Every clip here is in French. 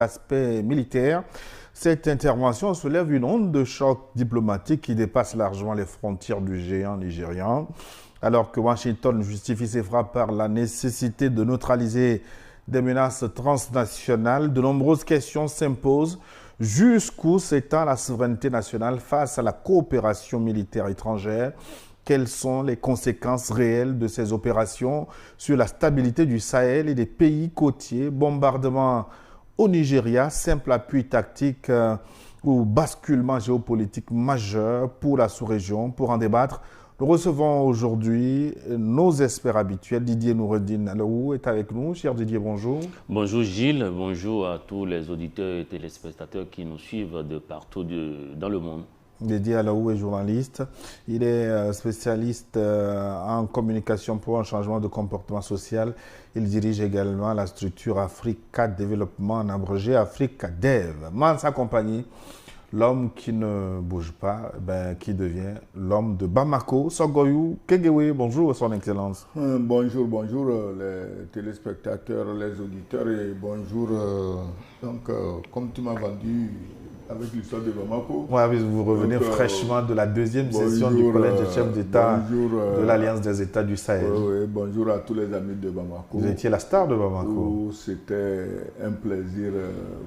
Aspect militaire, cette intervention soulève une onde de choc diplomatique qui dépasse largement les frontières du géant nigérian. Alors que Washington justifie ses frappes par la nécessité de neutraliser des menaces transnationales, de nombreuses questions s'imposent. Jusqu'où s'étend la souveraineté nationale face à la coopération militaire étrangère? Quelles sont les conséquences réelles de ces opérations sur la stabilité du Sahel et des pays côtiers? Bombardement au Nigeria, simple appui tactique ou basculement géopolitique majeur pour la sous-région. Pour en débattre, nous recevons aujourd'hui nos experts habituels. Didier Noureddine Alaou est avec nous. Cher Didier, bonjour. Bonjour Gilles, bonjour à tous les auditeurs et téléspectateurs qui nous suivent de partout dans le monde. Didier Alaou est journaliste. Il est spécialiste en communication pour un changement de comportement social. Il dirige également la structure Africa Développement, en abrégé Africa Dev. Dans sa compagnie, l'homme qui ne bouge pas, qui devient l'homme de Bamako. Sogoyou Kegewe, bonjour Son Excellence. Bonjour les téléspectateurs, les auditeurs et bonjour. Comme tu m'as vendu avec l'histoire de Bamako. Oui, vous revenez fraîchement de la deuxième session du Collège des chefs d'État de l'Alliance des États du Sahel. Oui, bonjour à tous les amis de Bamako. Vous étiez la star de Bamako. C'était un plaisir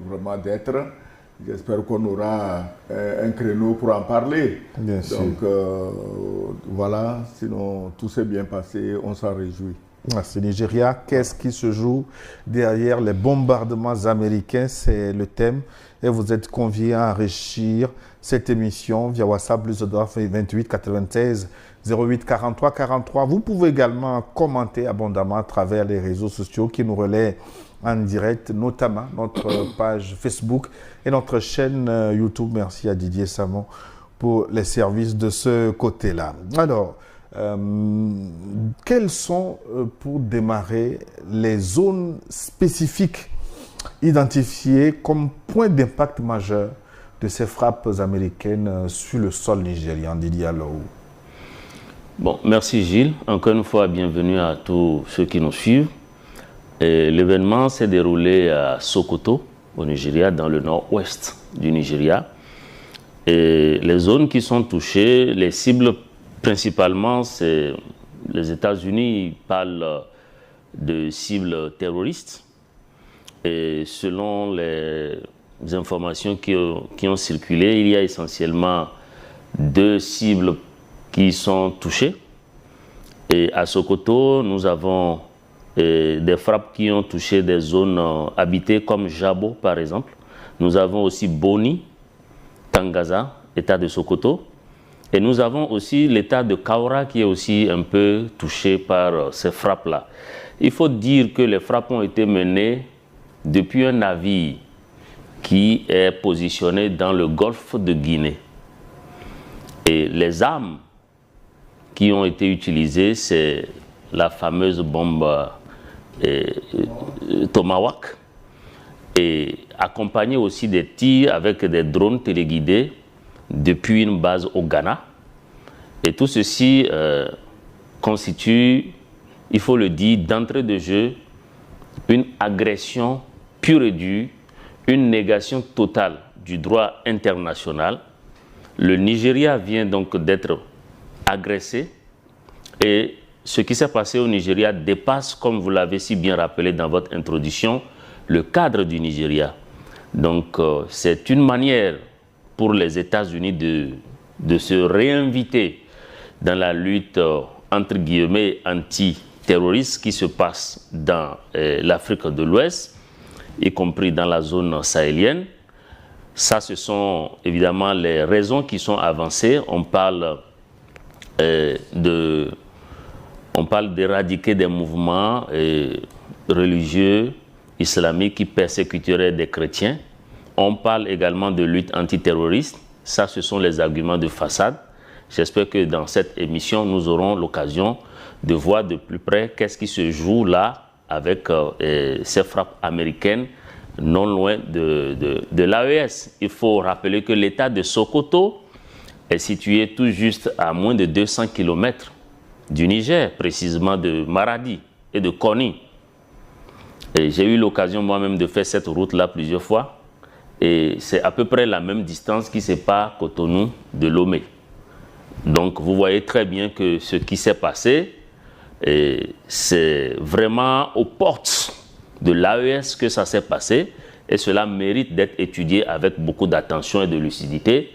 vraiment d'être. J'espère qu'on aura un créneau pour en parler. Bien sûr. Donc voilà, sinon tout s'est bien passé, on s'en réjouit. Merci. Nigeria, qu'est-ce qui se joue derrière les bombardements américains? C'est le thème. Et vous êtes conviés à enrichir cette émission via WhatsApp, plus 28 96 08 43 43. Vous pouvez également commenter abondamment à travers les réseaux sociaux qui nous relaient en direct, notamment notre page Facebook et notre chaîne YouTube. Merci à Didier Samon pour les services de ce côté-là. Alors, quelles sont, pour démarrer, les zones spécifiques identifiées comme point d'impact majeur de ces frappes américaines sur le sol nigérian? Didier Alaou. Bon, merci Gilles. Encore une fois, bienvenue à tous ceux qui nous suivent. L'événement s'est déroulé à Sokoto, au Nigeria, dans le nord-ouest du Nigeria. Et les zones qui sont touchées, les cibles principalement, c'est les États-Unis. Ils parlent de cibles terroristes. Et selon les informations qui ont circulé, il y a essentiellement 2 cibles qui sont touchées. Et à Sokoto, nous avons des frappes qui ont touché des zones habitées comme Jabo, par exemple. Nous avons aussi Boni, Tangaza, État de Sokoto. Et nous avons aussi l'État de Kaura qui est aussi un peu touché par ces frappes-là. Il faut dire que les frappes ont été menées depuis un navire qui est positionné dans le golfe de Guinée. Et les armes qui ont été utilisées, c'est la fameuse bombe Tomahawk, et accompagné aussi des tirs avec des drones téléguidés depuis une base au Ghana. Et tout ceci constitue, il faut le dire, d'entrée de jeu, une agression pure et dure, une négation totale du droit international. Le Nigeria vient donc d'être agressé et ce qui s'est passé au Nigeria dépasse, comme vous l'avez si bien rappelé dans votre introduction, le cadre du Nigeria. Donc c'est une manière pour les États-Unis de se réinviter dans la lutte entre guillemets anti-terroriste qui se passe dans l'Afrique de l'Ouest, y compris dans la zone sahélienne. Ça, ce sont évidemment les raisons qui sont avancées. On parle d'éradiquer des mouvements religieux islamiques qui persécuteraient des chrétiens. On parle également de lutte antiterroriste. Ça, ce sont les arguments de façade. J'espère que dans cette émission, nous aurons l'occasion de voir de plus près qu'est-ce qui se joue là avec ces frappes américaines non loin de l'AES. Il faut rappeler que l'État de Sokoto est situé tout juste à moins de 200 km du Niger, précisément de Maradi et de Koni. Et j'ai eu l'occasion moi-même de faire cette route-là plusieurs fois. Et c'est à peu près la même distance qui sépare Cotonou de Lomé. Donc vous voyez très bien que ce qui s'est passé, c'est vraiment aux portes de l'AES que ça s'est passé. Et cela mérite d'être étudié avec beaucoup d'attention et de lucidité.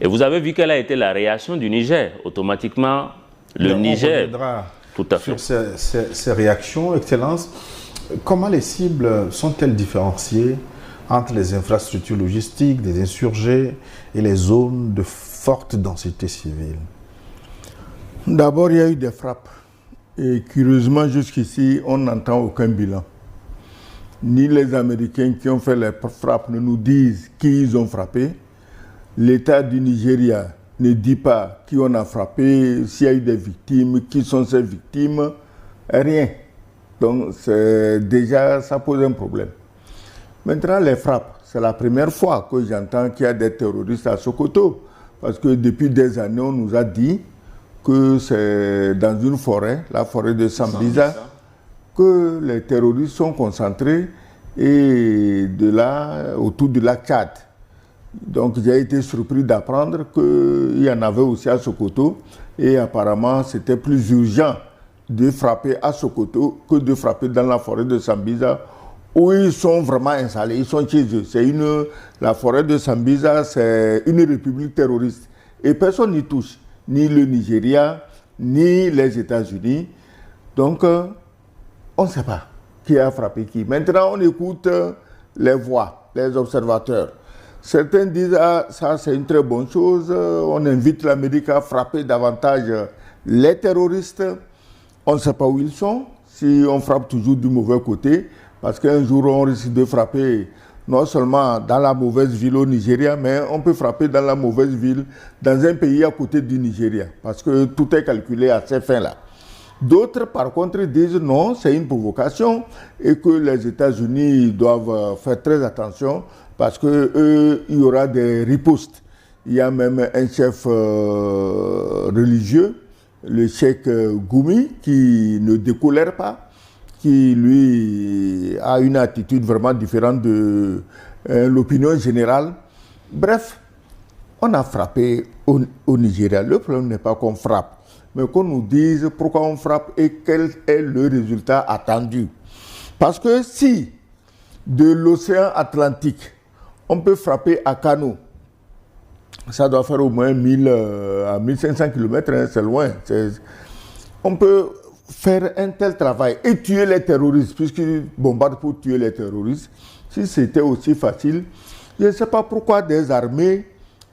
Et vous avez vu quelle a été la réaction du Niger. Automatiquement, le Niger... Tout à fait. Sur ces réactions, Excellence, comment les cibles sont-elles différenciées entre les infrastructures logistiques des insurgés et les zones de forte densité civile? D'abord, il y a eu des frappes. Et curieusement, jusqu'ici, on n'entend aucun bilan. Ni les Américains qui ont fait les frappes ne nous disent qui ils ont frappé. L'État du Nigeria ne dit pas qui on a frappé, s'il y a eu des victimes, qui sont ces victimes, rien. Donc déjà, ça pose un problème. Maintenant, les frappes, c'est la première fois que j'entends qu'il y a des terroristes à Sokoto. Parce que depuis des années, on nous a dit que c'est dans une forêt, la forêt de Sambisa, que les terroristes sont concentrés et de là, autour du lac Tchad. Donc j'ai été surpris d'apprendre qu'il y en avait aussi à Sokoto et apparemment c'était plus urgent de frapper à Sokoto que de frapper dans la forêt de Sambisa où ils sont vraiment installés, ils sont chez eux. La forêt de Sambisa, c'est une république terroriste et personne n'y touche, ni le Nigeria, ni les États-Unis. Donc on ne sait pas qui a frappé qui. Maintenant on écoute les voix, les observateurs. Certains disent ah, ça c'est une très bonne chose, on invite l'Amérique à frapper davantage les terroristes. On ne sait pas où ils sont, si on frappe toujours du mauvais côté, parce qu'un jour on risque de frapper non seulement dans la mauvaise ville au Nigeria, mais on peut frapper dans la mauvaise ville dans un pays à côté du Nigeria, parce que tout est calculé à ces fins-là. D'autres, par contre, disent non, c'est une provocation et que les États-Unis doivent faire très attention parce qu'il y aura des ripostes. Il y a même un chef religieux, le cheikh Goumi, qui ne décolère pas, qui lui a une attitude vraiment différente de l'opinion générale. Bref, on a frappé au Nigeria. Le problème n'est pas qu'on frappe, mais qu'on nous dise pourquoi on frappe et quel est le résultat attendu. Parce que si de l'océan Atlantique, on peut frapper à Kano, ça doit faire au moins 1000 à 1500 km, hein, c'est loin. On peut faire un tel travail et tuer les terroristes, puisqu'ils bombardent pour tuer les terroristes. Si c'était aussi facile, je ne sais pas pourquoi des armées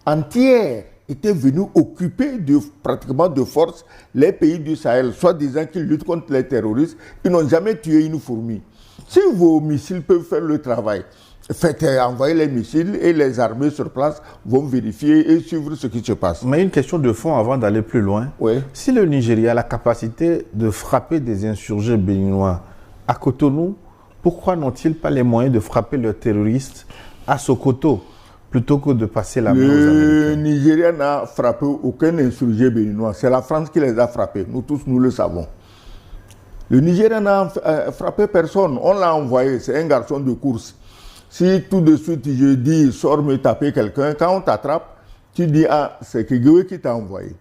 entières étaient venus occuper pratiquement de force les pays du Sahel, soit disant qu'ils luttent contre les terroristes, ils n'ont jamais tué une fourmi. Si vos missiles peuvent faire le travail, faites envoyer les missiles et les armées sur place vont vérifier et suivre ce qui se passe. Mais une question de fond avant d'aller plus loin. Oui. Si le Nigeria a la capacité de frapper des insurgés béninois à Cotonou, pourquoi n'ont-ils pas les moyens de frapper leurs terroristes à Sokoto plutôt que de passer la main aux Américains? Le Nigeria n'a frappé aucun insurgé béninois. C'est la France qui les a frappés. Nous tous, nous le savons. Le Nigeria n'a frappé personne. On l'a envoyé. C'est un garçon de course. Si tout de suite je dis sors me taper quelqu'un, quand on t'attrape, tu dis ah c'est Kegoué qui t'a envoyé.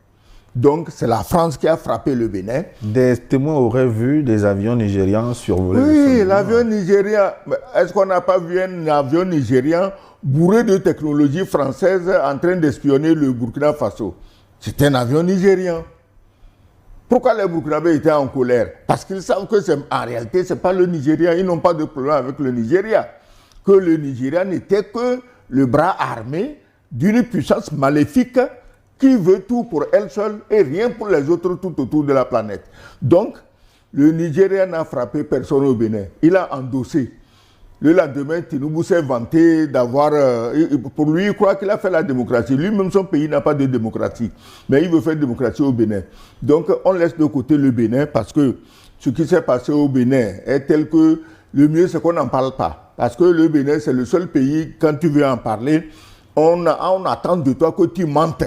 Donc c'est la France qui a frappé le Bénin. Des témoins auraient vu des avions nigérians survoler. Oui, l'avion nigérien. Est-ce qu'on n'a pas vu un avion nigérien bourré de technologie française en train d'espionner le Burkina Faso? C'est un avion nigérien. Pourquoi les Burkinabés étaient en colère? Parce qu'ils savent que en réalité ce n'est pas le Nigeria. Ils n'ont pas de problème avec le Nigeria. Que le Nigeria n'était que le bras armé d'une puissance maléfique qui veut tout pour elle seule et rien pour les autres tout autour de la planète. Donc, le Nigeria n'a frappé personne au Bénin. Il a endossé. Le lendemain, Tinubu s'est vanté d'avoir... pour lui, il croit qu'il a fait la démocratie. Lui-même, son pays n'a pas de démocratie. Mais il veut faire démocratie au Bénin. Donc, on laisse de côté le Bénin parce que ce qui s'est passé au Bénin est tel que le mieux, c'est qu'on n'en parle pas. Parce que le Bénin, c'est le seul pays, quand tu veux en parler, on attend de toi que tu mentes.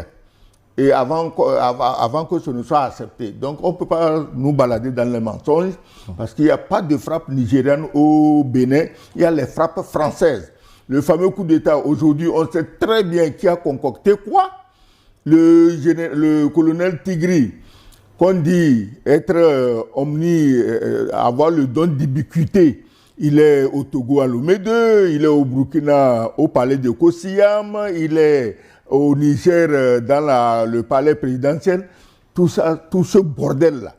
et avant que ce ne soit accepté. Donc on ne peut pas nous balader dans les mensonges parce qu'il n'y a pas de frappe nigériane au Bénin, il y a les frappes françaises. Le fameux coup d'État, aujourd'hui, on sait très bien qui a concocté quoi. Le colonel Tigri, qu'on dit être avoir le don d'ubiquité. Il est au Togo à Lomé 2, il est au Burkina au palais de Kosiyam, il est au Niger dans le palais présidentiel. Tout ça, tout ce bordel-là.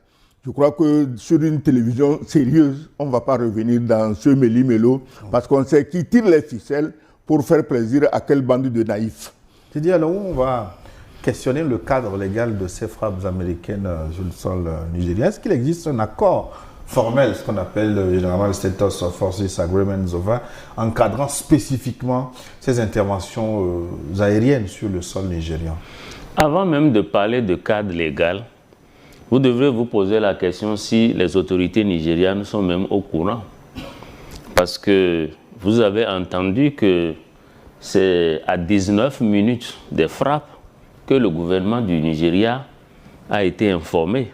Je crois que sur une télévision sérieuse, on ne va pas revenir dans ce méli-mélo parce qu'on sait qui tire les ficelles pour faire plaisir à quelle bande de naïfs. Tu dis alors où on va questionner le cadre légal de ces frappes américaines sur le sol nigérien. Est-ce qu'il existe un accord formel, ce qu'on appelle généralement le Status of Forces Agreement, encadrant spécifiquement ces interventions aériennes sur le sol nigérien? Avant même de parler de cadre légal, vous devrez vous poser la question si les autorités nigérianes sont même au courant. Parce que vous avez entendu que c'est à 19 minutes des frappes que le gouvernement du Nigeria a été informé.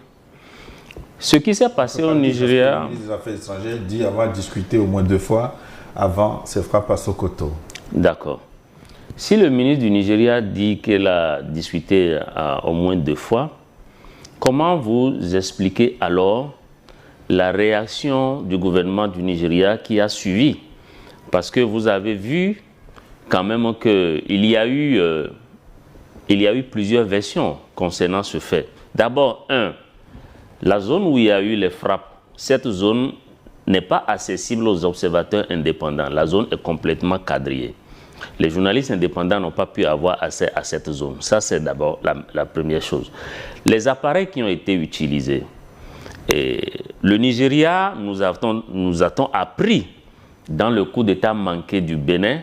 Ce qui s'est passé au Nigeria... Le ministre des Affaires étrangères dit avoir discuté au moins 2 fois avant ces frappes à Sokoto. D'accord. Si le ministre du Nigeria dit qu'il a discuté au moins 2 fois, comment vous expliquez alors la réaction du gouvernement du Nigeria qui a suivi? Parce que vous avez vu quand même qu'il y a eu plusieurs versions concernant ce fait. D'abord, la zone où il y a eu les frappes, cette zone n'est pas accessible aux observateurs indépendants. La zone est complètement quadrillée. Les journalistes indépendants n'ont pas pu avoir accès à cette zone. Ça, c'est d'abord la première chose. Les appareils qui ont été utilisés. Et le Nigeria, nous a-t-on appris dans le coup d'État manqué du Bénin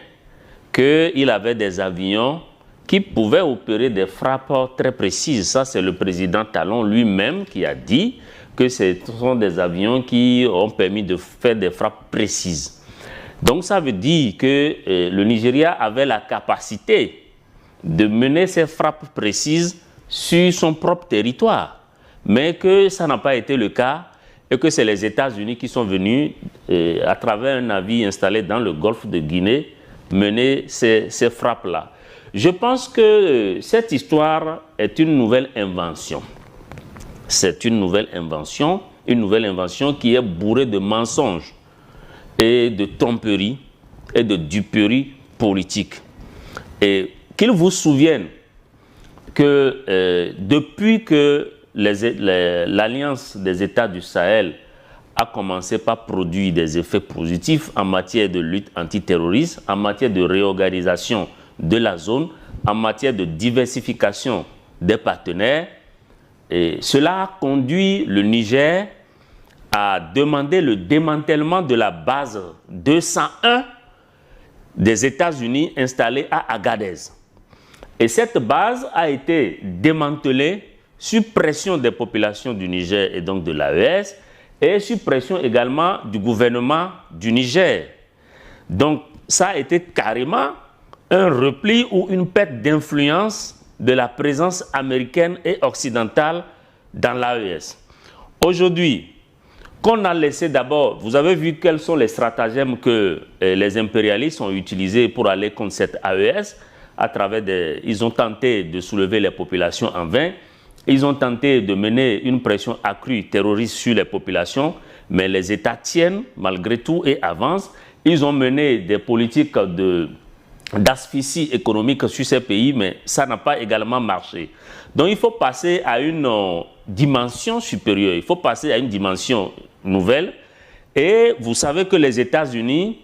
qu'il avait des avions qui pouvaient opérer des frappes très précises. Ça, c'est le président Talon lui-même qui a dit que ce sont des avions qui ont permis de faire des frappes précises. Donc, ça veut dire que le Nigeria avait la capacité de mener ces frappes précises sur son propre territoire, mais que ça n'a pas été le cas et que c'est les États-Unis qui sont venus, à travers un navire installé dans le golfe de Guinée, mener ces frappes-là. Je pense que cette histoire est une nouvelle invention. C'est une nouvelle invention qui est bourrée de mensonges et de tromperies et de duperies politiques. Et qu'il vous souvienne que depuis que l'Alliance des États du Sahel a commencé par produire des effets positifs en matière de lutte antiterroriste, en matière de réorganisation de la zone, en matière de diversification des partenaires. Et cela a conduit le Niger à demander le démantèlement de la base 201 des États-Unis installée à Agadez. Et cette base a été démantelée sur pression des populations du Niger et donc de l'AES et sur pression également du gouvernement du Niger. Donc ça a été carrément un repli ou une perte d'influence de la présence américaine et occidentale dans l'AES. Aujourd'hui, qu'on a laissé d'abord, vous avez vu quels sont les stratagèmes que les impérialistes ont utilisés pour aller contre cette AES. Ils ont tenté de soulever les populations en vain. Ils ont tenté de mener une pression accrue terroriste sur les populations, mais les États tiennent malgré tout et avancent. Ils ont mené des politiques d'asphyxie économique sur ces pays, mais ça n'a pas également marché. Donc il faut passer à une dimension supérieure, il faut passer à une dimension nouvelle. Et vous savez que les États-Unis,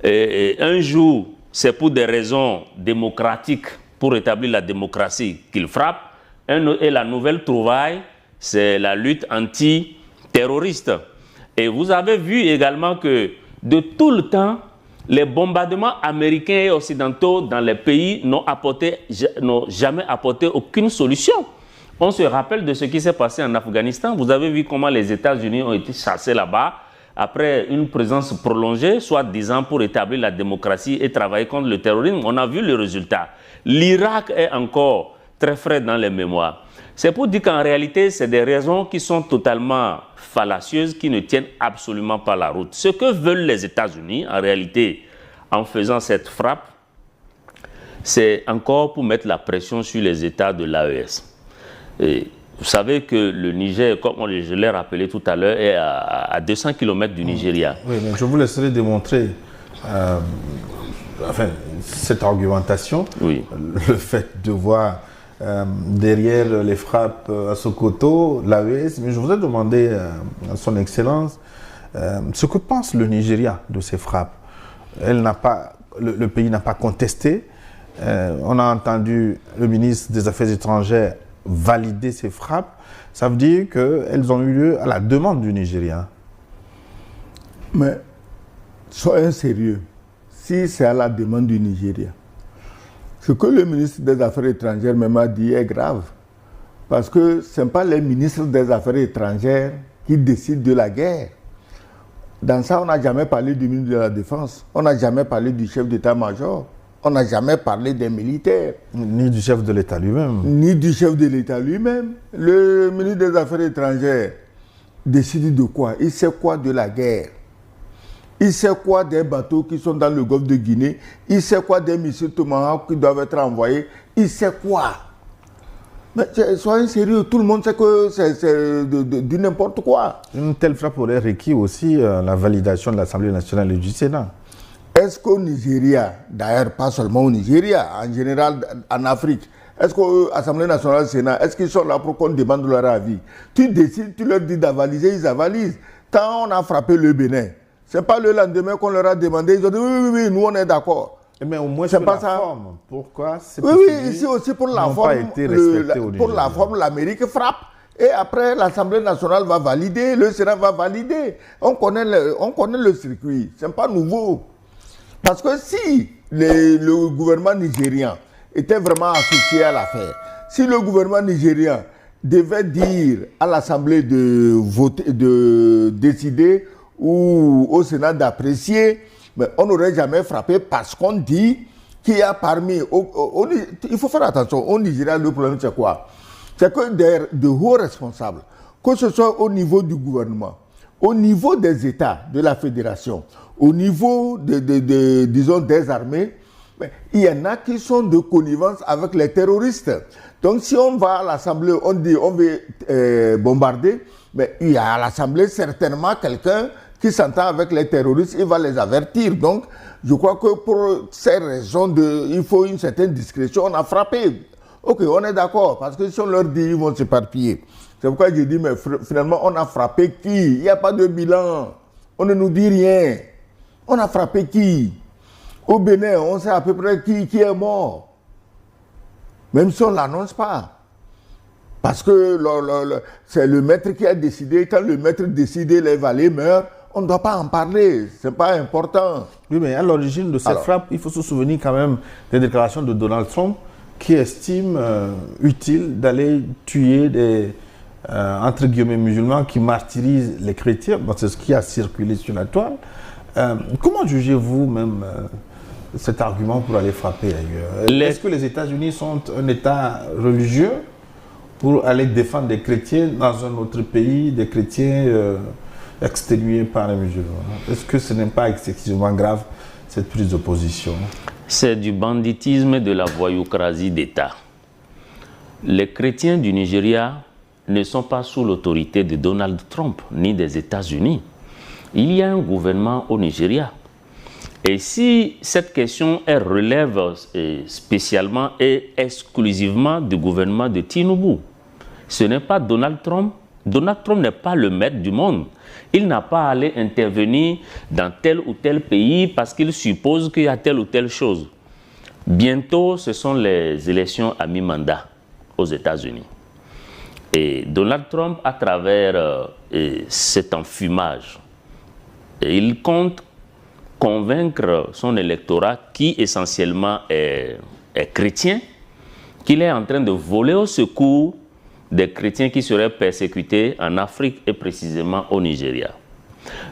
un jour, c'est pour des raisons démocratiques, pour établir la démocratie qu'ils frappent, et la nouvelle trouvaille, c'est la lutte antiterroriste. Et vous avez vu également que de tout le temps, les bombardements américains et occidentaux dans les pays n'ont jamais apporté aucune solution. On se rappelle de ce qui s'est passé en Afghanistan. Vous avez vu comment les États-Unis ont été chassés là-bas après une présence prolongée, soit disant pour établir la démocratie et travailler contre le terrorisme. On a vu le résultat. L'Irak est encore très frais dans les mémoires. C'est pour dire qu'en réalité, c'est des raisons qui sont totalement fallacieuses, qui ne tiennent absolument pas la route. Ce que veulent les États-Unis, en réalité, en faisant cette frappe, c'est encore pour mettre la pression sur les États de l'AES. Vous savez que le Niger, comme je l'ai rappelé tout à l'heure, est à 200 km du Nigeria. Oui, mais je vous laisserai démontrer cette argumentation. Oui. Le fait de voir derrière les frappes à Sokoto, l'AES, mais je voudrais demander à son Excellence ce que pense le Nigeria de ces frappes. Le pays n'a pas contesté. On a entendu le ministre des Affaires étrangères valider ces frappes. Ça veut dire qu'elles ont eu lieu à la demande du Nigeria. Mais soyez sérieux. Si c'est à la demande du Nigeria, ce que le ministre des Affaires étrangères même a dit est grave. Parce que ce n'est pas les ministres des Affaires étrangères qui décident de la guerre. Dans ça, on n'a jamais parlé du ministre de la Défense. On n'a jamais parlé du chef d'état-major. On n'a jamais parlé des militaires. Ni du chef de l'État lui-même. Ni du chef de l'État lui-même. Le ministre des Affaires étrangères décide de quoi? Il sait quoi de la guerre? Il sait quoi des bateaux qui sont dans le golfe de Guinée? Il sait quoi des missiles Tomahawk qui doivent être envoyés? Il sait quoi? Mais soyez sérieux, tout le monde sait que c'est du n'importe quoi. Une telle frappe aurait requis aussi la validation de l'Assemblée nationale et du Sénat. Est-ce qu'au Nigeria, d'ailleurs pas seulement au Nigeria, en général en Afrique, est-ce qu'à l'Assemblée nationale et au Sénat, est-ce qu'ils sont là pour qu'on demande leur avis? Tu décides, tu leur dis d'avaliser, ils avalisent. Quand on a frappé le Bénin, ce n'est pas le lendemain qu'on leur a demandé, ils ont dit oui, nous on est d'accord. Mais au moins c'est pour pas la ça. forme. Pourquoi Oui, ici aussi pour la forme, pour la forme, l'Amérique frappe. Et après, l'Assemblée nationale va valider, le Sénat va valider. On connaît le circuit, ce n'est pas nouveau. Parce que si le gouvernement nigérian était vraiment associé à l'affaire, si le gouvernement nigérian devait dire à l'Assemblée de voter, de décider ou au Sénat d'apprécier, mais on n'aurait jamais frappé parce qu'on dit qu'il y a parmi... il faut faire attention, au Nigeria, le problème c'est quoi? C'est que de hauts responsables, que ce soit au niveau du gouvernement, au niveau des États, de la fédération, au niveau disons, des armées, il y en a qui sont de connivence avec les terroristes. Donc si on va à l'Assemblée, on dit on veut bombarder, mais il y a à l'Assemblée certainement quelqu'un qui s'entend avec les terroristes, il va les avertir. Donc je crois que pour ces raisons, il faut une certaine discrétion, on a frappé. Ok, on est d'accord, parce que si on leur dit, ils vont s'éparpiller. C'est pourquoi j'ai dit, mais finalement, on a frappé qui? Il n'y a pas de bilan. On ne nous dit rien. On a frappé qui? Au Bénin, on sait à peu près qui est mort. Même si on ne l'annonce pas. Parce que c'est le maître qui a décidé. Quand le maître décide, les valets meurent, on ne doit pas en parler. Ce n'est pas important. Oui, mais à l'origine de cette frappe, il faut se souvenir quand même des déclarations de Donald Trump qui estime utile d'aller tuer des, entre guillemets, musulmans qui martyrisent les chrétiens. Bon, c'est ce qui a circulé sur la toile. Comment jugez-vous même cet argument pour aller frapper ailleurs? Est-ce que les États-Unis sont un État religieux pour aller défendre des chrétiens dans un autre pays, des chrétiens exténués par les musulmans? Est-ce que ce n'est pas excessivement grave, cette prise de position? C'est du banditisme et de la voyoucratie d'État. Les chrétiens du Nigeria ne sont pas sous l'autorité de Donald Trump ni des États-Unis. Il y a un gouvernement au Nigeria. Et si cette question relève spécialement et exclusivement du gouvernement de Tinubu, ce n'est pas Donald Trump. Donald Trump n'est pas le maître du monde. Il n'a pas à aller intervenir dans tel ou tel pays parce qu'il suppose qu'il y a telle ou telle chose. Bientôt, ce sont les élections à mi-mandat aux États-Unis. Et Donald Trump, à travers cet enfumage, il compte convaincre son électorat, qui essentiellement est chrétien, qu'il est en train de voler au secours des chrétiens qui seraient persécutés en Afrique et précisément au Nigeria.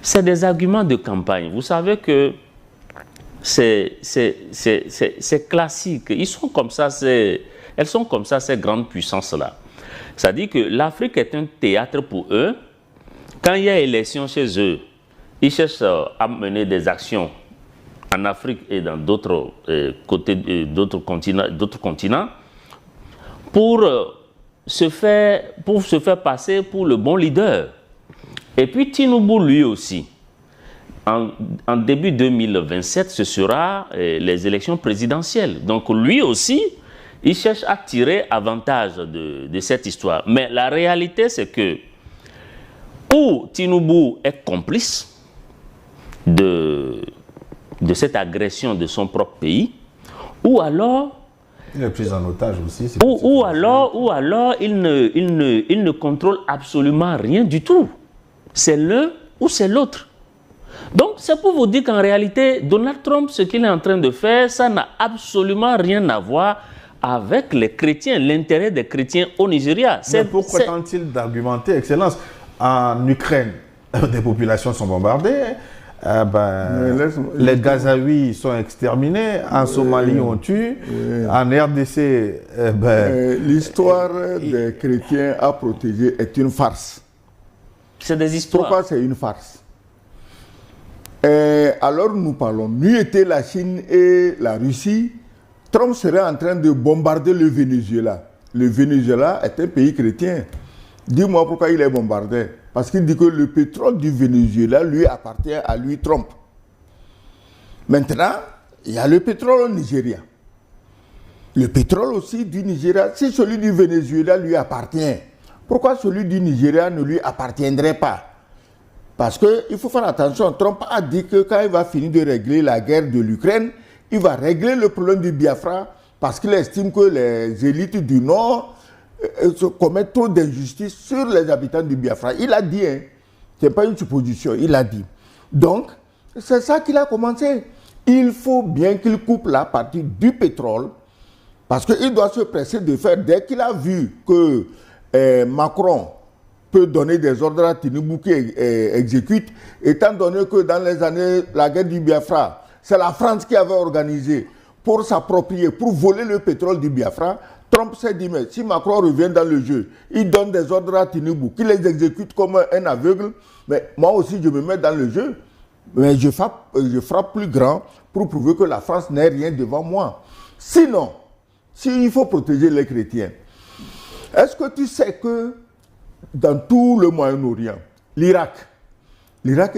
C'est des arguments de campagne. Vous savez que c'est classique. Ils sont comme ça, c'est Elles sont comme ça, ces grandes puissances-là. Ça dit que l'Afrique est un théâtre pour eux. Quand il y a élection chez eux, ils cherchent à mener des actions en Afrique et dans d'autres côtés, d'autres continents, pour se faire passer pour le bon leader. Et puis Tinubu, lui aussi, en début 2027, ce sera les élections présidentielles. Donc lui aussi, il cherche à tirer avantage de cette histoire. Mais la réalité, c'est que ou Tinubu est complice de cette agression de son propre pays, ou alors il est pris en otage aussi. Ou alors il ne contrôle absolument rien du tout. C'est l'un ou c'est l'autre. Donc c'est pour vous dire qu'en réalité, Donald Trump, ce qu'il est en train de faire, ça n'a absolument rien à voir avec les chrétiens, l'intérêt des chrétiens au Nigeria. Mais pourquoi tente-t-il d'argumenter, Excellence? En Ukraine, des populations sont bombardées. Les Gazaouis sont exterminés. En Somalie, on tue. En RDC, l'histoire des chrétiens à protéger est une farce. C'est des histoires. Pourquoi c'est une farce? Alors nous parlons, n'eût été la Chine et la Russie, Trump serait en train de bombarder le Venezuela. Le Venezuela est un pays chrétien. Dis-moi pourquoi il est bombardé. Parce qu'il dit que le pétrole du Venezuela lui appartient à lui, Trump. Maintenant, il y a le pétrole au Nigeria. Le pétrole aussi du Nigeria, si celui du Venezuela lui appartient, pourquoi celui du Nigeria ne lui appartiendrait pas? Parce qu'il faut faire attention, Trump a dit que quand il va finir de régler la guerre de l'Ukraine, il va régler le problème du Biafra parce qu'il estime que les élites du Nord commettent trop d'injustices sur les habitants du Biafra. Il a dit, hein, ce n'est pas une supposition, il a dit. Donc, c'est ça qu'il a commencé. Il faut bien qu'il coupe la partie du pétrole parce qu'il doit se presser de faire, dès qu'il a vu que Macron peut donner des ordres à Tinubu qui exécute, étant donné que dans les années, la guerre du Biafra, c'est la France qui avait organisé pour s'approprier, pour voler le pétrole du Biafra. Trump s'est dit, mais si Macron revient dans le jeu, il donne des ordres à Tinubu, qui les exécute comme un aveugle, mais moi aussi je me mets dans le jeu, mais je frappe plus grand pour prouver que la France n'est rien devant moi. Sinon, s'il faut protéger les chrétiens, est-ce que tu sais que dans tout le Moyen-Orient, l'Irak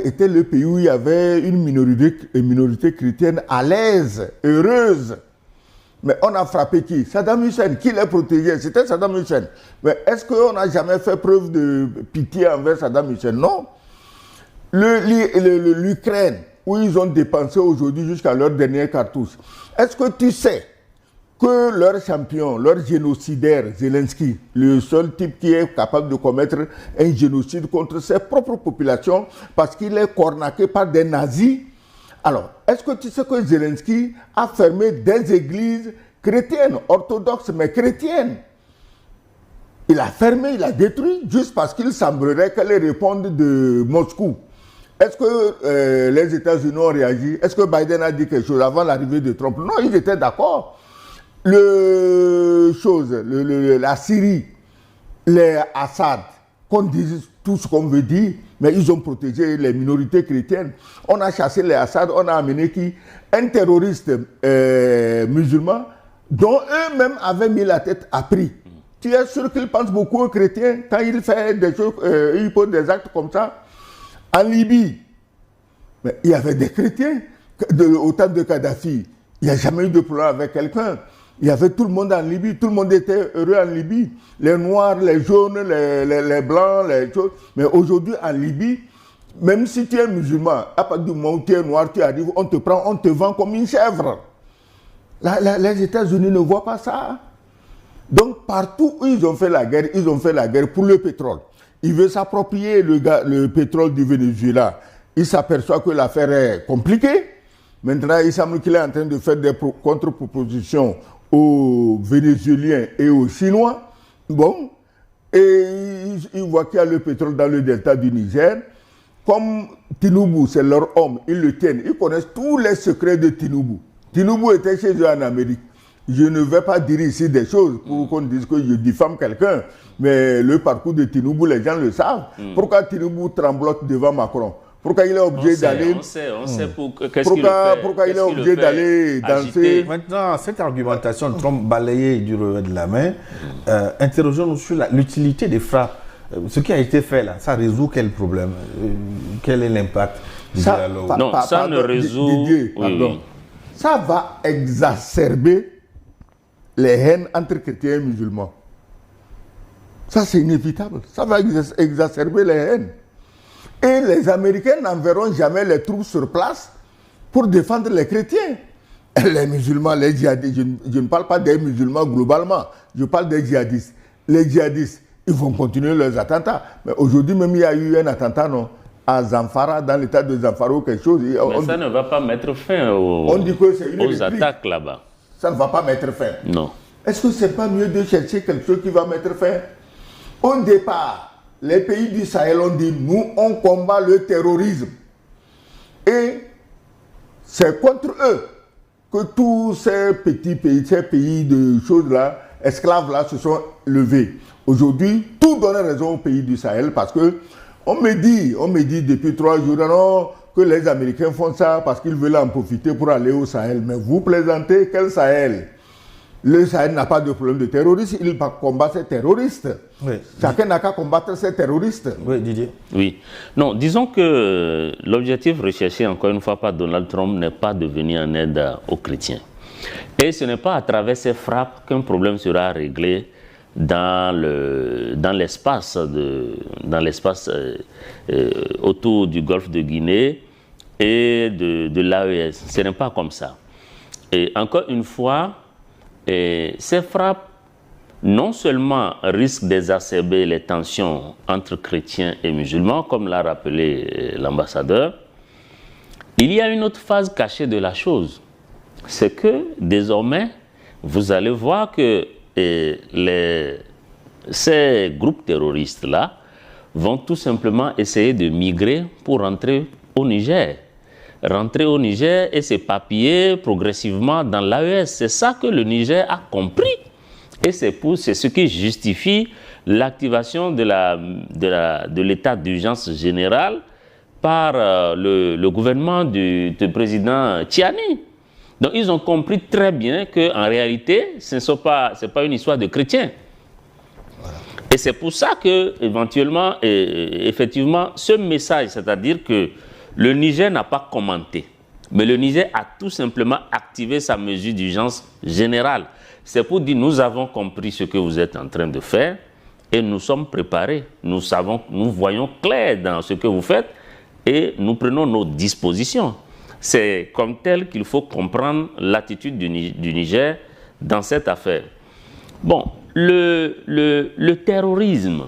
était le pays où il y avait une minorité chrétienne à l'aise, heureuse. Mais on a frappé qui? Saddam Hussein. Qui l'a protégé? C'était Saddam Hussein. Mais est-ce qu'on n'a jamais fait preuve de pitié envers Saddam Hussein? Non. L'Ukraine, où ils ont dépensé aujourd'hui jusqu'à leur dernière cartouche. Est-ce que tu sais que leur champion, leur génocidaire, Zelensky, le seul type qui est capable de commettre un génocide contre ses propres populations parce qu'il est cornaqué par des nazis? Alors, est-ce que tu sais que Zelensky a fermé des églises chrétiennes, orthodoxes, mais chrétiennes? Il a fermé, il a détruit, juste parce qu'il semblerait qu'elles répondent de Moscou. Est-ce que les États-Unis ont réagi? Est-ce que Biden a dit quelque chose avant l'arrivée de Trump? Non, ils étaient d'accord. La Syrie, les Assad, qu'on dise tout ce qu'on veut dire, mais ils ont protégé les minorités chrétiennes. On a chassé les Assad, on a amené qui? Un terroriste musulman dont eux-mêmes avaient mis la tête à prix. Tu es sûr qu'ils pensent beaucoup aux chrétiens quand ils font des choses, ils posent des actes comme ça? En Libye, mais il y avait des chrétiens au temps de Kadhafi. Il n'y a jamais eu de problème avec quelqu'un. Il y avait tout le monde en Libye, tout le monde était heureux en Libye. Les noirs, les jaunes, les blancs, les choses. Mais aujourd'hui en Libye, même si tu es musulman, à partir du moment où tu es noir, tu arrives, on te prend, on te vend comme une chèvre. Les États-Unis ne voient pas ça. Donc partout où ils ont fait la guerre pour le pétrole. Ils veulent s'approprier le pétrole du Venezuela. Ils s'aperçoivent que l'affaire est compliquée. Maintenant, il semble qu'il est en train de faire des contre-propositions aux Vénézuéliens et aux Chinois. Bon, et ils voient qu'il y a le pétrole dans le delta du Niger. Comme Tinubu, c'est leur homme, ils le tiennent. Ils connaissent tous les secrets de Tinubu. Tinubu était chez eux en Amérique. je ne vais pas dire ici des choses pour qu'on dise que je diffame quelqu'un, mais le parcours de Tinubu, les gens le savent. Pourquoi Tinubu tremblote devant Macron? Pourquoi il est obligé d'aller... On sait Pourquoi il est obligé d'aller danser? Maintenant, cette argumentation de Trump balayée du revers de la main, interrogeons-nous sur l'utilité des frappes. Ce qui a été fait là, ça résout quel problème? Quel est l'impact du dialogue? Non, ça ne résout... Didier, pardon. Ça va exacerber les haines entre chrétiens et musulmans. Ça, c'est inévitable. Ça va exacerber les haines. Et les Américains n'enverront jamais les troupes sur place pour défendre les chrétiens. Les musulmans, les djihadistes, je ne parle pas des musulmans globalement, je parle des djihadistes. Les djihadistes, ils vont continuer leurs attentats. Mais aujourd'hui même, il y a eu un attentat, non, à Zamfara, dans l'état de Zamfara ou quelque chose. Mais ça ne va pas mettre fin aux attaques là-bas. Ça ne va pas mettre fin. Non. Est-ce que ce n'est pas mieux de chercher quelque chose qui va mettre fin? Au départ, les pays du Sahel ont dit, nous, on combat le terrorisme. Et c'est contre eux que tous ces petits pays, ces pays de choses-là, esclaves-là, se sont levés. Aujourd'hui, tout donne raison aux pays du Sahel parce que on me dit depuis 3 jours, non, que les Américains font ça parce qu'ils veulent en profiter pour aller au Sahel. Mais vous plaisantez, quel Sahel? Le Sahel n'a pas de problème de terrorisme, il combat ces terroristes. Oui. Chacun n'a qu'à combattre ces terroristes. Oui, Didier. Oui. Non, disons que l'objectif recherché, encore une fois, par Donald Trump n'est pas de venir en aide aux chrétiens. Et ce n'est pas à travers ces frappes qu'un problème sera réglé dans l'espace autour du golfe de Guinée et de l'AES. Ce n'est pas comme ça. Et encore une fois, ces frappes, non seulement risquent d'exacerber les tensions entre chrétiens et musulmans, comme l'a rappelé l'ambassadeur, il y a une autre phase cachée de la chose. C'est que désormais, vous allez voir que ces groupes terroristes-là vont tout simplement essayer de migrer pour rentrer au Niger. Rentrer au Niger et s'éparpiller progressivement dans l'AES. C'est ça que le Niger a compris. Et c'est ce qui justifie l'activation de l'état d'urgence générale par le gouvernement du président Tiani. Donc ils ont compris très bien qu'en réalité, ce n'est pas une histoire de chrétiens. Voilà. Et c'est pour ça que, éventuellement, effectivement, ce message, c'est-à-dire que le Niger n'a pas commenté, mais le Niger a tout simplement activé sa mesure d'urgence générale. C'est pour dire, nous avons compris ce que vous êtes en train de faire et nous sommes préparés. Nous voyons clair dans ce que vous faites et nous prenons nos dispositions. C'est comme tel qu'il faut comprendre l'attitude du Niger dans cette affaire. Bon, le terrorisme.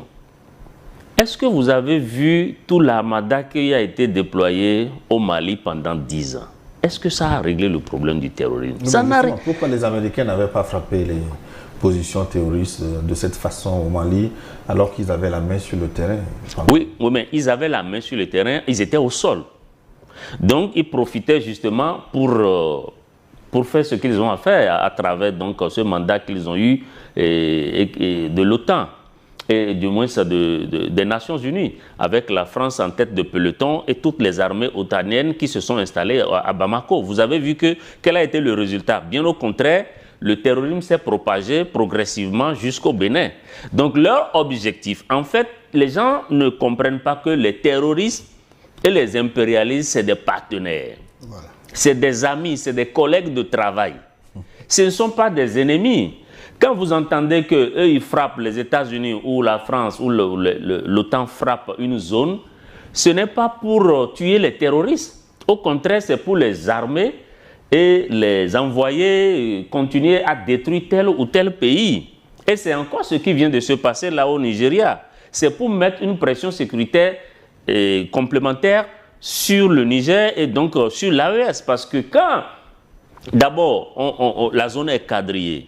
Est-ce que vous avez vu tout l'armada qui a été déployé au Mali pendant 10 ans? Est-ce que ça a réglé le problème du terrorisme? Pourquoi les Américains n'avaient pas frappé les positions terroristes de cette façon au Mali alors qu'ils avaient la main sur le terrain? Oui, mais ils avaient la main sur le terrain, ils étaient au sol. Donc ils profitaient justement pour faire ce qu'ils ont à faire à travers donc, ce mandat qu'ils ont eu de l'OTAN. Et du moins des Nations Unies, avec la France en tête de peloton et toutes les armées otaniennes qui se sont installées à Bamako. Vous avez vu quel a été le résultat? Bien au contraire, le terrorisme s'est propagé progressivement jusqu'au Bénin. Donc leur objectif, en fait, les gens ne comprennent pas que les terroristes et les impérialistes, c'est des partenaires. Voilà. C'est des amis, c'est des collègues de travail. Ce ne sont pas des ennemis. Quand vous entendez qu'eux, ils frappent les États-Unis ou la France ou l'OTAN frappe une zone, ce n'est pas pour tuer les terroristes. Au contraire, c'est pour les armer et les envoyer continuer à détruire tel ou tel pays. Et c'est encore ce qui vient de se passer là au Nigeria. C'est pour mettre une pression sécuritaire complémentaire sur le Niger et donc sur l'AES. Parce que quand, d'abord, la zone est quadrillée,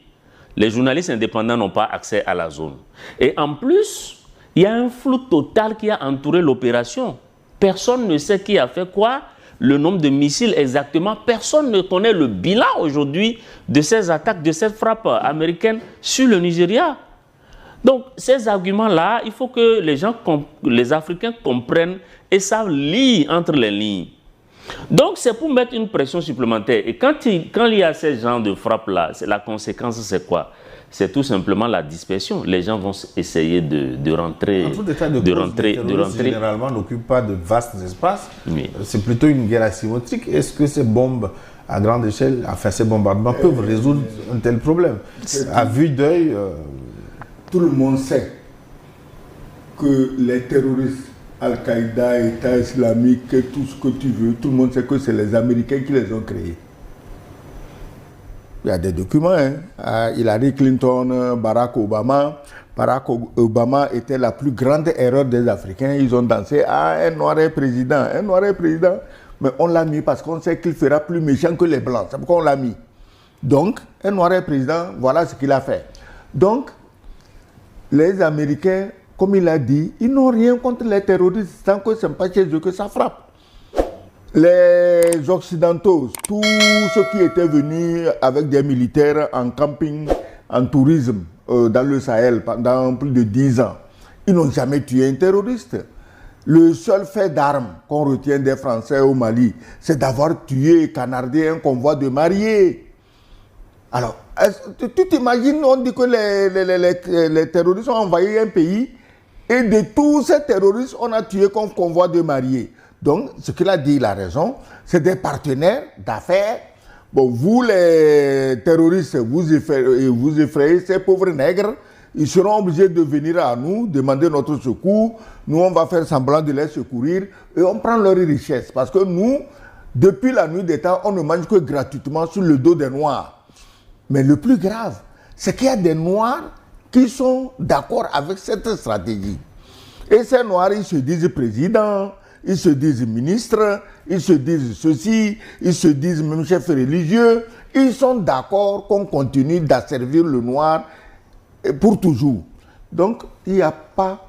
les journalistes indépendants n'ont pas accès à la zone. Et en plus, il y a un flou total qui a entouré l'opération. Personne ne sait qui a fait quoi. le nombre de missiles exactement. Personne ne connaît le bilan aujourd'hui de ces attaques, de cette frappe américaine sur le Nigeria. Donc, ces arguments-là, il faut que les Africains comprennent et savent lire entre les lignes. Donc, c'est pour mettre une pression supplémentaire. Et quand il y a ces genres de frappes-là, la conséquence, c'est quoi? C'est tout simplement la dispersion. Les gens vont essayer de rentrer. En tout état de cause, généralement, n'occupent pas de vastes espaces. Oui. C'est plutôt une guerre asymétrique. Est-ce que ces bombes à grande échelle, enfin ces bombardements peuvent résoudre un tel problème? À vue d'œil... Tout le monde sait que les terroristes, Al-Qaïda, État islamique, tout ce que tu veux, tout le monde sait que c'est les Américains qui les ont créés. Il y a des documents, hein. Hillary Clinton, Barack Obama. Barack Obama était la plus grande erreur des Africains. Ils ont dansé un noir est président, un noir est président. Mais on l'a mis parce qu'on sait qu'il fera plus méchant que les Blancs. C'est pourquoi on l'a mis. Donc, un noir est président, voilà ce qu'il a fait. Donc, les Américains, comme il a dit, ils n'ont rien contre les terroristes tant que ce n'est pas chez eux que ça frappe. Les Occidentaux, tous ceux qui étaient venus avec des militaires en camping, en tourisme dans le Sahel pendant plus de 10 ans, ils n'ont jamais tué un terroriste. Le seul fait d'armes qu'on retient des Français au Mali, c'est d'avoir tué et canardé un convoi de mariés. Alors, tu t'imagines, on dit que les terroristes ont envahi un pays et de tous ces terroristes, on a tué comme convoi de mariés. Donc, ce qu'il a dit, il a raison, c'est des partenaires d'affaires. Bon, vous les terroristes, vous effrayez ces pauvres nègres, ils seront obligés de venir à nous, demander notre secours, nous on va faire semblant de les secourir et on prend leur richesse. Parce que nous, depuis la nuit des temps, on ne mange que gratuitement sur le dos des Noirs. Mais le plus grave, c'est qu'il y a des Noirs qui sont d'accord avec cette stratégie. Et ces Noirs, ils se disent présidents, ils se disent ministres, ils se disent ceci, ils se disent même chefs religieux. Ils sont d'accord qu'on continue d'asservir le Noir pour toujours. Donc, il n'y a pas...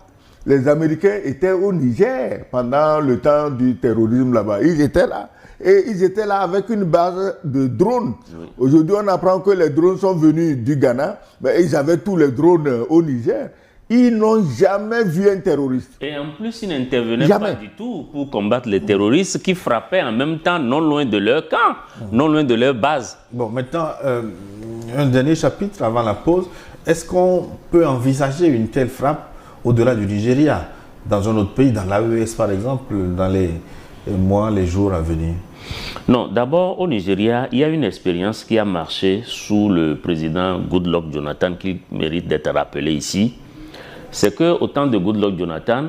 Les Américains étaient au Niger pendant le temps du terrorisme là-bas. Ils étaient là. Et ils étaient là avec une base de drones. Oui. Aujourd'hui, on apprend que les drones sont venus du Ghana, mais ils avaient tous les drones au Niger. Ils n'ont jamais vu un terroriste. Et en plus, ils n'intervenaient pas du tout pour combattre les terroristes qui frappaient en même temps non loin de leur camp, non loin de leur base. Bon, maintenant, un dernier chapitre avant la pause. Est-ce qu'on peut envisager une telle frappe au-delà du Nigeria, dans un autre pays, dans l'AES par exemple, dans les mois, les jours à venir? Non, d'abord au Nigeria, il y a une expérience qui a marché sous le président Goodluck Jonathan qui mérite d'être rappelé ici. C'est qu'au temps de Goodluck Jonathan,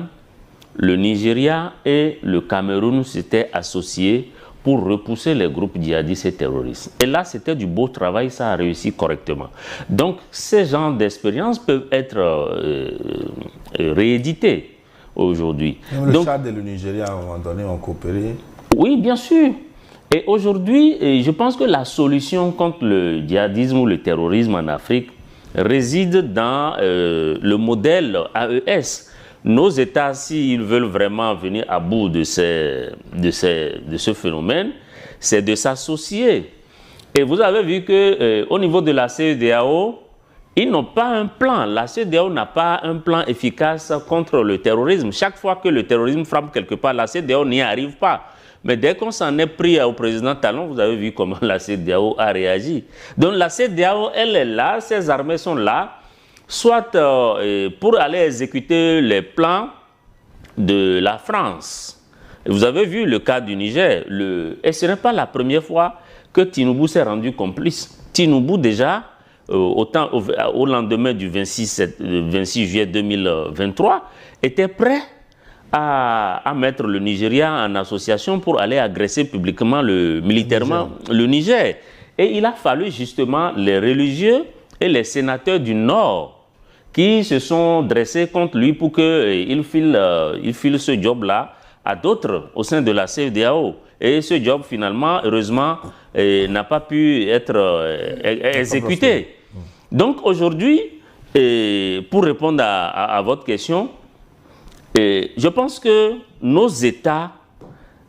le Nigeria et le Cameroun s'étaient associés pour repousser les groupes djihadistes et terroristes. Et là, c'était du beau travail, ça a réussi correctement. Donc, ces genres d'expériences peuvent être réédités aujourd'hui. Le Tchad et le Nigeria, à un moment donné, ont coopéré. Oui, bien sûr. Et aujourd'hui, je pense que la solution contre le djihadisme ou le terrorisme en Afrique réside dans le modèle AES. Nos États, s'ils veulent vraiment venir à bout de ce phénomène, c'est de s'associer. Et vous avez vu qu'au niveau de la CEDEAO, ils n'ont pas un plan. La CEDEAO n'a pas un plan efficace contre le terrorisme. Chaque fois que le terrorisme frappe quelque part, la CEDEAO n'y arrive pas. Mais dès qu'on s'en est pris au président Talon, vous avez vu comment la CEDEAO a réagi. Donc la CEDEAO, elle est là, ses armées sont là, soit pour aller exécuter les plans de la France. Et vous avez vu le cas du Niger. Et ce n'est pas la première fois que Tinubu s'est rendu complice. Tinubu déjà, au lendemain du 26 juillet 2023, était prêt à mettre le Nigeria en association pour aller agresser publiquement militairement le Niger. Et il a fallu justement les religieux et les sénateurs du Nord qui se sont dressés contre lui pour qu'il file ce job-là à d'autres au sein de la CEDEAO. Et ce job, finalement, heureusement, n'a pas pu être exécuté. Donc aujourd'hui, pour répondre à votre question, je pense que nos États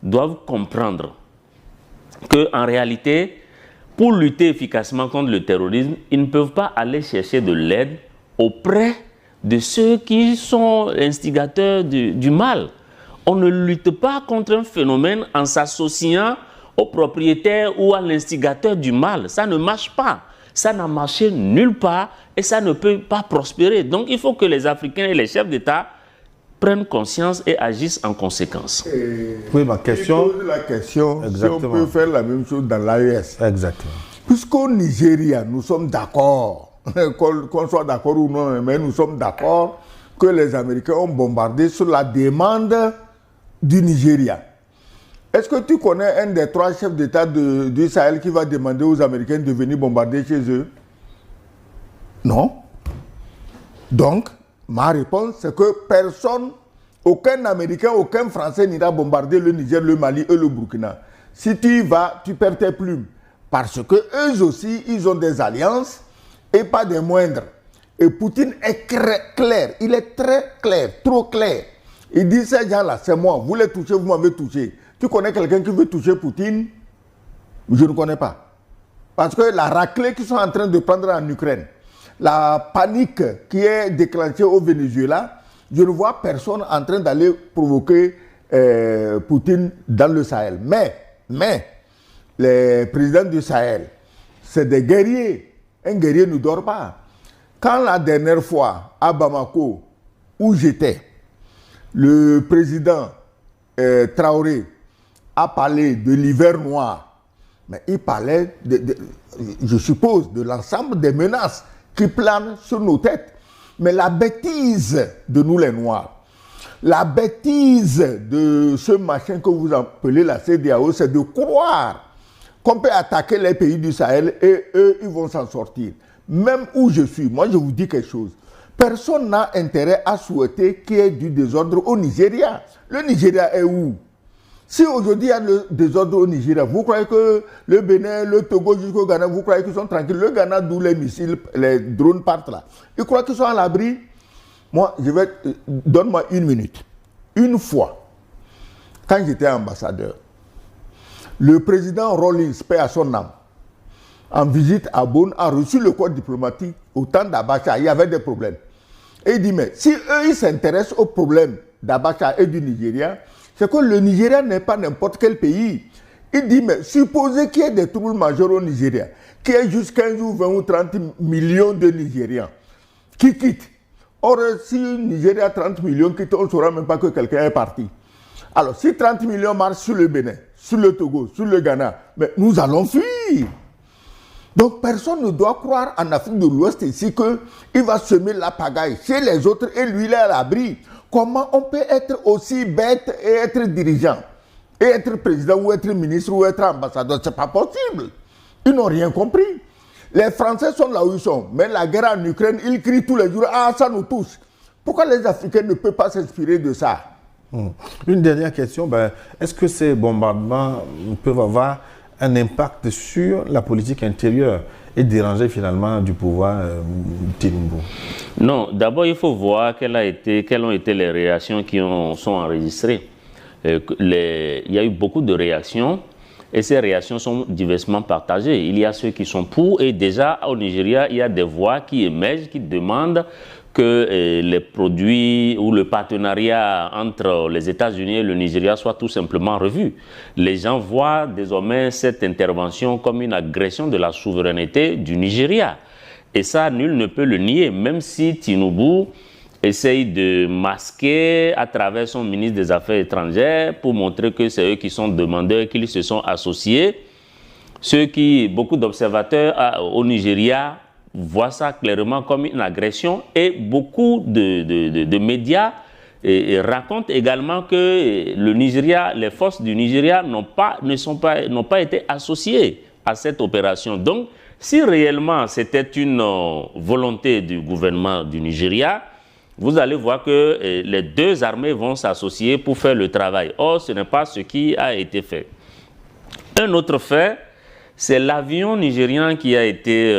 doivent comprendre qu'en réalité, pour lutter efficacement contre le terrorisme, ils ne peuvent pas aller chercher de l'aide auprès de ceux qui sont instigateurs du mal. On ne lutte pas contre un phénomène en s'associant au propriétaire ou à l'instigateur du mal. Ça ne marche pas. Ça n'a marché nulle part et ça ne peut pas prospérer. Donc il faut que les Africains et les chefs d'État prennent conscience et agissent en conséquence. Oui, ma question... Je pose la question Exactement. si on peut faire la même chose dans l'AES. Exactement. Puisqu'au Nigeria, nous sommes d'accord, qu'on soit d'accord ou non, mais nous sommes d'accord que les Américains ont bombardé sur la demande du Nigeria. Est-ce que tu connais un des 3 chefs d'État du Sahel qui va demander aux Américains de venir bombarder chez eux? Non. Donc, ma réponse, c'est que personne, aucun Américain, aucun Français n'ira bombarder le Niger, le Mali et le Burkina. Si tu y vas, tu perds tes plumes. Parce que eux aussi, ils ont des alliances et pas des moindres. Et Poutine est clair, il est très clair, trop clair. Il dit, ces gens-là, c'est moi, vous les touchez, vous m'avez touché. Tu connais quelqu'un qui veut toucher Poutine? Je ne connais pas. Parce que la raclée qu'ils sont en train de prendre en Ukraine, la panique qui est déclenchée au Venezuela, je ne vois personne en train d'aller provoquer Poutine dans le Sahel. Mais, les présidents du Sahel, c'est des guerriers. Un guerrier ne dort pas. Quand la dernière fois, à Bamako, où j'étais, le président Traoré a parlé de l'hiver noir, mais il parlait, je suppose, de l'ensemble des menaces qui planent sur nos têtes. Mais la bêtise de nous les Noirs, la bêtise de ce machin que vous appelez la CEDEAO, c'est de croire qu'on peut attaquer les pays du Sahel et eux, ils vont s'en sortir. Même où je suis, moi je vous dis quelque chose. Personne n'a intérêt à souhaiter qu'il y ait du désordre au Nigeria. Le Nigeria est où? Si aujourd'hui il y a le désordre au Nigeria, vous croyez que le Bénin, le Togo jusqu'au Ghana, vous croyez qu'ils sont tranquilles? Le Ghana, d'où les missiles, les drones partent là. Ils croient qu'ils sont à l'abri? Moi, donne-moi 1 minute. Une fois, quand j'étais ambassadeur, le président Rawlings, paix à son âme, en visite à Bonn, a reçu le corps diplomatique au temps d'Abacha. Il y avait des problèmes. Et il dit, mais si eux, ils s'intéressent aux problèmes d'Abacha et du Nigeria, c'est que le Nigeria n'est pas n'importe quel pays. Il dit, mais supposez qu'il y ait des troubles majeurs au Nigeria, qu'il y ait juste 15 ou 20 ou 30 millions de Nigérians qui quittent. Or, si le Nigeria a 30 millions quittent, on ne saura même pas que quelqu'un est parti. Alors, si 30 millions marchent sur le Bénin, sur le Togo, sur le Ghana, mais nous allons fuir. Donc, personne ne doit croire en Afrique de l'Ouest ici qu'il va semer la pagaille chez les autres et lui, il est à l'abri. Comment on peut être aussi bête et être dirigeant, et être président ou être ministre ou être ambassadeur? Ce n'est pas possible. Ils n'ont rien compris. Les Français sont là où ils sont, mais la guerre en Ukraine, ils crient tous les jours, ah, ça nous touche. Pourquoi les Africains ne peuvent pas s'inspirer de ça? Une dernière question, est-ce que ces bombardements peuvent avoir un impact sur la politique intérieure et déranger finalement du pouvoir Tinubu? Non, d'abord il faut voir quelles ont été les réactions qui sont enregistrées. Il y a eu beaucoup de réactions et ces réactions sont diversement partagées. Il y a ceux qui sont pour et déjà au Nigeria, il y a des voix qui émergent, qui demandent que les produits ou le partenariat entre les États-Unis et le Nigeria soit tout simplement revu. Les gens voient désormais cette intervention comme une agression de la souveraineté du Nigeria. Et ça, nul ne peut le nier, même si Tinubu essaye de masquer à travers son ministre des Affaires étrangères pour montrer que c'est eux qui sont demandeurs, qu'ils se sont associés. Beaucoup d'observateurs au Nigeria voient ça clairement comme une agression et beaucoup de médias racontent également que le Nigeria, les forces du Nigeria n'ont pas été associées à cette opération. Donc, si réellement c'était une volonté du gouvernement du Nigeria, vous allez voir que les deux armées vont s'associer pour faire le travail. Or, ce n'est pas ce qui a été fait. Un autre fait, c'est l'avion nigérien qui a été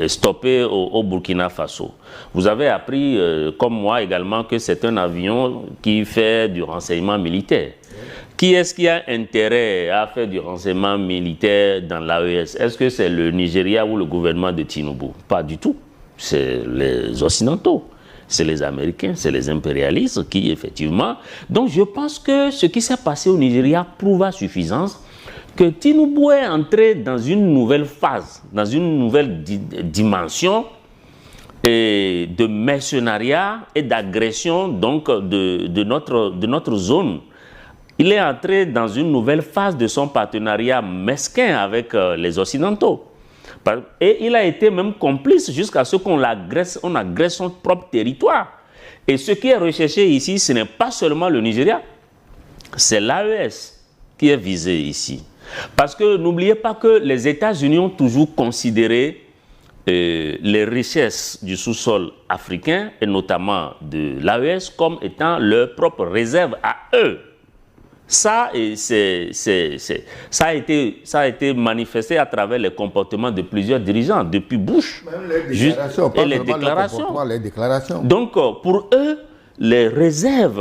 stoppé au Burkina Faso. Vous avez appris, comme moi également, que c'est un avion qui fait du renseignement militaire. Qui est-ce qui a intérêt à faire du renseignement militaire dans l'AES? Est-ce que c'est le Nigeria ou le gouvernement de Tinubu? Pas du tout. C'est les Occidentaux, c'est les Américains, c'est les impérialistes qui, effectivement... Donc, je pense que ce qui s'est passé au Nigeria prouve à suffisance que Tinubu est entré dans une nouvelle phase, dans une nouvelle dimension de mercenariat et d'agression donc de notre zone. Il est entré dans une nouvelle phase de son partenariat mesquin avec les Occidentaux. Et il a été même complice jusqu'à ce qu'on agresse son propre territoire. Et ce qui est recherché ici, ce n'est pas seulement le Nigeria, c'est l'AES qui est visé ici. Parce que n'oubliez pas que les États-Unis ont toujours considéré les richesses du sous-sol africain, et notamment de l'AES, comme étant leur propre réserve à eux. Ça a été manifesté à travers les comportements de plusieurs dirigeants, depuis Bush. Même les déclarations. Les déclarations. Les déclarations. Donc, pour eux, les réserves